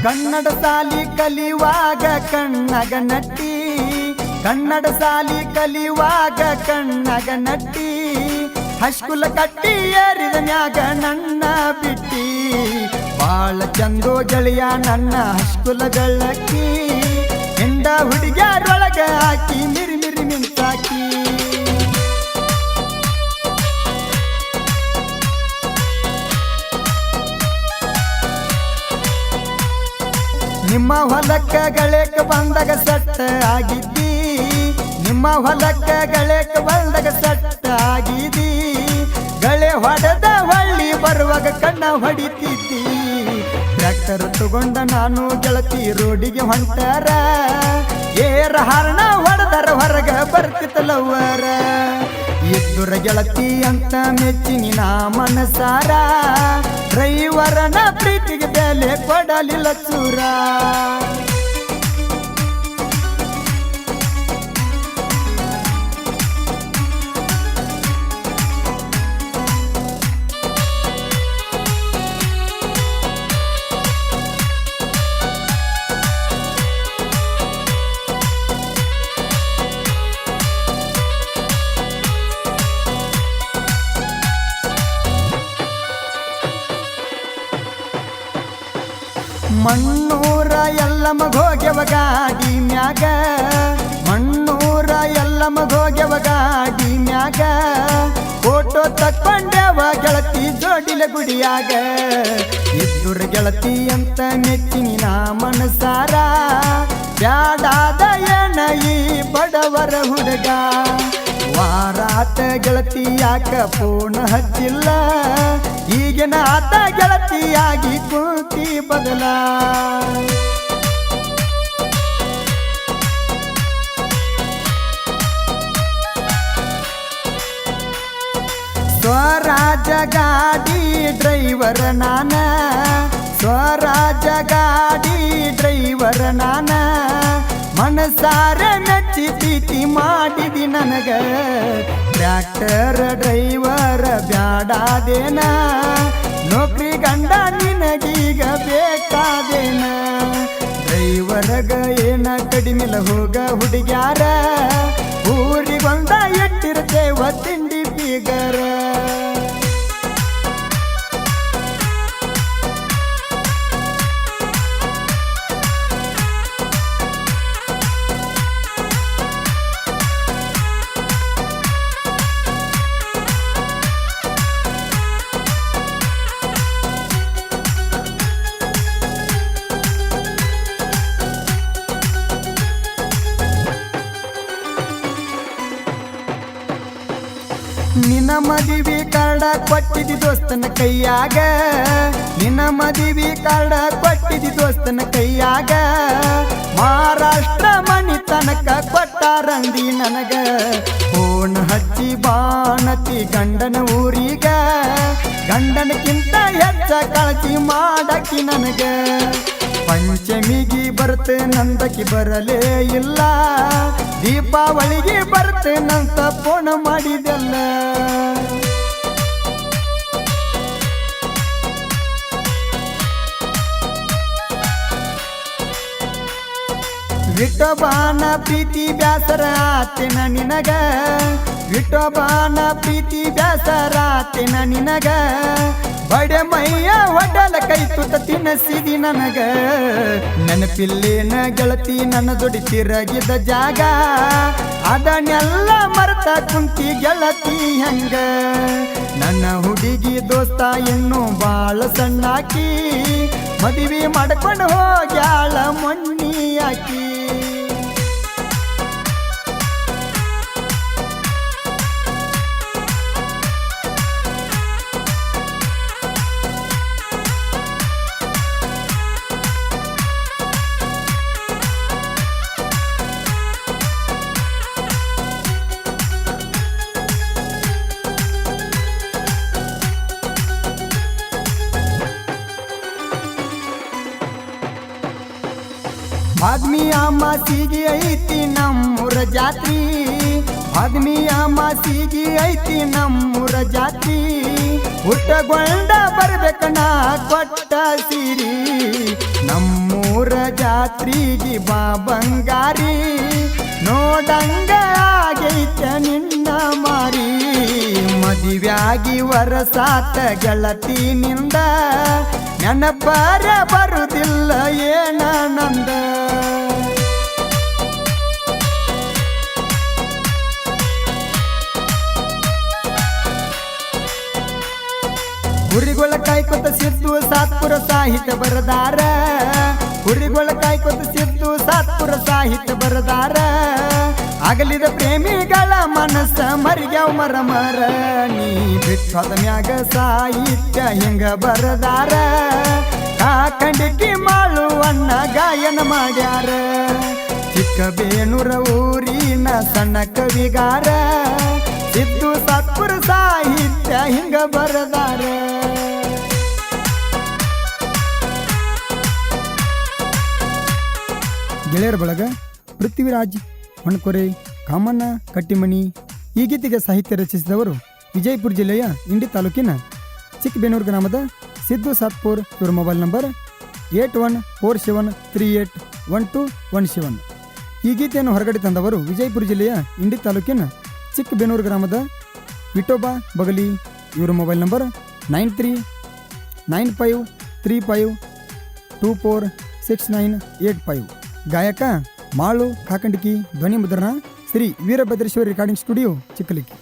ಕನ್ನಡ ಸಾಲಿ ಕಲಿಯುವಾಗ ಕಣ್ಣಗ ನಟ್ಟಿ ಕನ್ನಡ ಸಾಲಿ ಕಲಿಯುವಾಗ ಕಣ್ಣಗ ನಟ್ಟಿ ಹೈಸ್ಕೂಲ್ ಕಟ್ಟಿ ಏರಿದ ಮ್ಯಾಗ ನನ್ನ ಬಿಟ್ಟಿ ಬಾಳ ಚಂದೋ ಗೆಳೆಯ ನನ್ನ ಹೈಸ್ಕೂಲ್ ಗಳಕ್ಕಿ ಹೆಂಡ ಹುಡುಗ್ಯಾರೊಳಗ ಹಾಕಿ ಮಿರಿ ಮಿರಿ ಮಿಂಚಾಕಿ ನಿಮ್ಮ ಹೊಲಕ್ಕ ಗಳೇಕ ಬಂದಾಗ ಸಟ್ಟ ಆಗಿದ್ದಿ ನಿಮ್ಮ ಹೊಲಕ್ಕ ಗಳೇಕ ಬಂದಾಗ ಸಟ್ಟ ಆಗಿದ್ದಿ ಗಳೆ ಹೊಡೆದ ಹೊಳ್ಳಿ ಬರುವಾಗ ಕಣ್ಣ ಹೊಡಿತಿದ್ದಿ ಟ್ರ್ಯಾಕ್ಟರ್ ತಗೊಂಡ ನಾನು ಗೆಳತಿ ರೋಡಿಗೆ ಹೊಂಟಾರ ಏರ ಹಾರಣ ಹೊಡೆದರ ಹೊರಗ ಬರ್ತಿತ್ತಲವ್ವರ ಇದ್ದುರ ಗೆಳತಿ ಅಂತ ಮೆಚ್ಚಿನಿ ನಾ ಮನಸಾರ ಡ್ರೈವರನ ಪ್ರೀತಿಗೆ ಬೆಲೆ ಕೊಡಲಿಲ್ಲ ಚೂರ ಮಣ್ಣೂರ ಎಲ್ಲ ಮಗೋಗ್ಯವ ಗಾಡಿ ಮ್ಯಾಗ ಮಣ್ಣೂರ ಎಲ್ಲ ಮಗೋಗ್ಯವ ಗಾಡಿ ಮ್ಯಾಗ ಫೋಟೋ ತಕ್ಕೊಂಡೆವ ಗೆಳತಿ ಜೋಡಿಲ ಗುಡಿಯಾಗ ಇದ್ದುರ ಗೆಳತಿ ಅಂತ ಮೆಚ್ಚಿನಿ ನಾ ಮನಸಾರ ಬ್ಯಾಡಾದ ಏನ ಈ ಬಡವರ ಹುಡುಗ ವಾರಾತ ಗೆಳತಿ ಯಾಕ ಫೋನ್ ಹಚ್ಚಿಲ್ಲ ಈಗಿನ ಆತ ಗೆಳತಿಯಾಗಿ ಕುಂತಿ ಬದಲ ಸ್ವರಾಜ ಗಾಡಿ ಡ್ರೈವರ್ ನಾನ ಸ್ವರಾಜ ಗಾಡಿ ಡ್ರೈವರ್ ನಾನ ಮನಸಾರ ಮೆಚ್ಚಿ ಪ್ರೀತಿ ಮಾಡಿದಿ ನನಗ ಟ್ರ್ಯಾಕ್ಟರ್ ಡ್ರೈವರ್ ಬ್ಯಾಡಾದೇನ ನೌಕರಿ ಗಂಡ ನಿನಗೀಗ ಬೇಕಾದೇನ ಡ್ರೈವರ್ಗ ಏನ ಕಡಿಮೆಲ ಹೋಗ ಹುಡುಗ್ಯಾರ ಊರಿಗೊಂದ ಇಟ್ಟಿರ್ತೇವ ತಿಂಡಿ ಬೀಗರ ನಿನ್ನ ಮದುವೆ ಕಾರ್ಡ ಕೊಟ್ಟಿದಿ ದೋಸ್ತನ ಕೈಯಾಗ ನಿನ್ನ ಮದುವೆ ಕಾರ್ಡ ಕೊಟ್ಟಿದಿ ದೋಸ್ತನ ಕೈಯಾಗ ಮಹಾರಾಷ್ಟ್ರ ಮನಿ ತನಕ ಕೊಟ್ಟಾರಂದಿ ನನಗ ಫೋನ್ ಹಚ್ಚಿ ಬಾಣತಿ ಗಂಡನ ಊರಿಗ ಗಂಡನಕ್ಕಿಂತ ಹೆಚ್ಚ ಕಾಳಜಿ ಮಾಡಕಿ ನನಗ ಪಂಚಮಿಗೆ ಬರ್ತೆ ನಂದಕಿ ಬರಲೇ ಇಲ್ಲ ದೀಪಾವಳಿಗೆ ಬರ್ತೆ ನಂತ ಫೋನ್ ಮಾಡಿದೆಲ್ಲ ವಿಠೋಬಾನ ಪ್ರೀತಿ ಬ್ಯಾಸರ ಆತೆನ ನಿನಗ ವಿಠೋಬಾನ ಪ್ರೀತಿ ಬ್ಯಾಸರ ಆತೆನ ನಿನಗ ಬಡೆ ಮೈಯ ಹೊಡಲ ಕೈ ತುತ್ತ ತಿನ್ನಸಿದಿ ನನಗ ನೆನಪಿಲ್ಲೇನ ಗೆಳತಿ ನನ್ನ ಜೋಡಿ ತಿರಗಿದ ಜಾಗ ಅದನ್ನೆಲ್ಲ ಮರ್ತ ಕುಂತಿ ಗೆಳತಿ ಹೆಂಗ ನನ್ನ ಹುಡುಗಿ ದೋಸ್ತ ಇನ್ನೂ ಬಾಳ ಸಣ್ಣಾಕಿ ಮದುವೆ ಮಾಡ್ಕೊಂಡು ಹೋಗ್ಯಾಳ ಮೊನ್ನಿಯಾಕಿ ಆದ್ಮಿ ಅಮಾಸಿಗೆ ಐತಿ ನಮ್ಮೂರ ಜಾತ್ರಿ ಆದ್ಮಿ ಅಮಾಸಿಗೆ ಐತಿ ನಮ್ಮೂರ ಜಾತ್ರಿ ಹುಟ್ಟಗೊಂಡ ಬರ್ಬೇಕನ ಕೊಟ್ಟ ಸಿರಿ ನಮ್ಮ ಜಾತ್ರೆಗೆ ಬಾ ಬಂಗಾರಿ ನೋಡಂಗ ಆಗೈತೆ ನಿನ್ನ ಮಾರಿ ಮದುವೆಯಾಗಿ ವರಸಾತ ಗೆಳತಿನಿಂದ ನೆನಪರ ಬರುದಿಲ್ಲ ಏನ ನಂದ ಹುರಿಗೊಳ ಕಾಯ್ಕೊತ ಸಿದ್ದು ಸಾತ್ಪುರ ಸಾಹಿತ್ಯ ಬರದಾರ ಹುರಿಗೊಳ ಕಾಯ್ಕೊತ ಸಿದ್ದು ಸಾತ್ಪುರ ಸಾಹಿತ್ಯ ಬರದಾರ ಆಗಲಿದ ಪ್ರೇಮಿಗಳ ಮನಸ್ಸ ಮರಿಗ್ಯಾವ ಮರ ನೀ ಬಿಟ್ಟದ ಮ್ಯಾಗ ಸಾಹಿತ್ಯ ಹಿಂಗ ಬರದಾರ ಕಾಕಂಡಿಕಿ ಮಾಳುವಣ್ಣ ಗಾಯನ ಮಾಡ್ಯಾರ ಚಿಕ್ಕಬೇಣೂರ ಊರಿನ ಸಣ್ಣ ಕವಿಗಾರ ಸಿದ್ದು ಸಾತ್ಪುರ ಸಾಹಿತ್ಯ ಹಿಂಗ ಬರದಾರ ಗೆಳೆಯರ ಬಳಗ ಪೃಥ್ವಿರಾಜ್ ಮಣ್ಕೊರೆ ಕಾಮಣ್ಣ ಕಟ್ಟಿಮಣಿ ಈ ಗೀತೆಗೆ ಸಾಹಿತ್ಯ ರಚಿಸಿದವರು ವಿಜಯಪುರ ಜಿಲ್ಲೆಯ ಇಂಡಿ ತಾಲೂಕಿನ ಚಿಕ್ಕಬೇನೂರು ಗ್ರಾಮದ ಸಿದ್ದು ಸಾತ್ಪುರ್. ಇವರ ಮೊಬೈಲ್ ನಂಬರ್ 8147381217. ಈ ಗೀತೆಯನ್ನು ಹೊರಗಡೆ ತಂದವರು ವಿಜಯಪುರ ಜಿಲ್ಲೆಯ ಇಂಡಿ ತಾಲೂಕಿನ ಚಿಕ್ಕಬೇನೂರು ಗ್ರಾಮದ ವಿಠೋಬಾ ಬಗಲಿ. ಇವರ ಮೊಬೈಲ್ ನಂಬರ್ 939535246985. ಗಾಯಕ ಮಾಳು ಕಾಕಂಡಿಕಿ, ಧ್ವನಿ ಮುದ್ರಣ ಶ್ರೀ ವೀರಭದ್ರೇಶ್ವರಿ ರೆಕಾರ್ಡಿಂಗ್ ಸ್ಟುಡಿಯೋ ಚಿಕ್ಕಲಿಕ್ಕಿ.